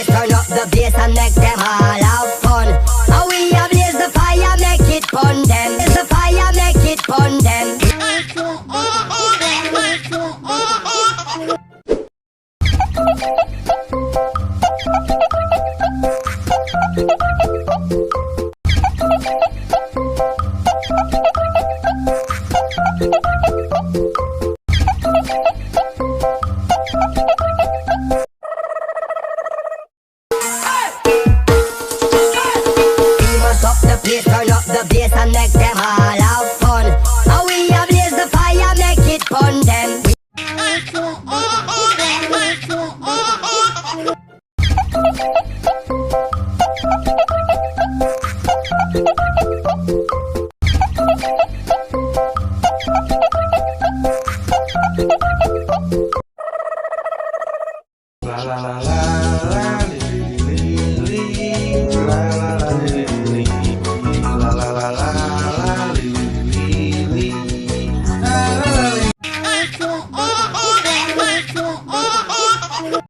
Turn up the bass and make them all have fun. And we have blaze the fire, make it fun them. Blaze the fire, make it fun them. Please turn up the bass and make them all have fun. And we have blaze the fire, make it fun them. La la la la la li li li li la la